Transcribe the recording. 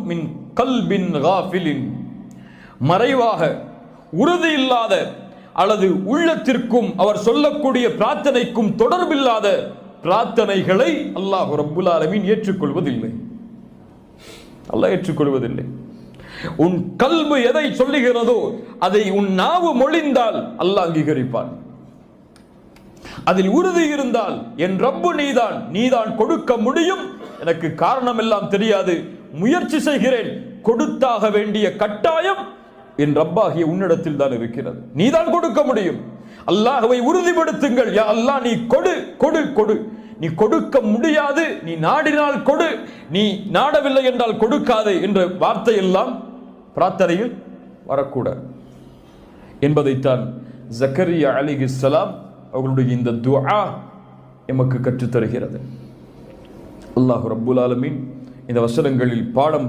மின் கல்பின் காஃபிலின், மறைவாக உறுதி இல்லாத அல்லது உள்ளத்திற்கும் அவர் சொல்லக்கூடிய பிரார்த்தனைக்கும் தொடர்பில்லாத பிரார்த்தனைகளை அல்லாஹ் ரப்புல் ஆலமீன் ஏற்றுக்கொள்வதில்லை. அல்லாஹ் ஏற்றுக்கொள்வதில்லை. உன் கல்பு எதை சொல்லுகிறதோ அதை உன் நாவு மொழிந்தால் அல்லாஹ் அங்கீகரிப்பான். அதில் உறுதி இருந்தால் என் ரப்பு நீதான் கொடுக்க முடியும், எனக்கு காரணம் எல்லாம் தெரியாது, முயற்சி செய்கிறேன், கொடுத்தாக வேண்டிய கட்டாயம் என் ரப்பாகிய உன்னிடத்தில் தான் இருக்கிறது, நீதான் கொடுக்க முடியும். அல்லாஹ்வை உறுதிப்படுத்துங்கள். யா அல்லாஹ், நீ கொடு கொடு கொடு, நீ கொடுக்க முடியாது, நீ நாடினால் கொடு, நீ நாடவில்லை என்றால் கொடுக்காதே என்ற வார்த்தை எல்லாம் பிரார்த்தனையில் வரக்கூடாது என்பதைத்தான் ஜக்கரியா அலைஹிஸ்ஸலாம் அவர்களுடைய இந்த துஆ எமக்கு கற்றுத்தருகிறது. அல்லாஹ் ரப்புல் ஆலமீன் இந்த வசனங்களில் பாடம்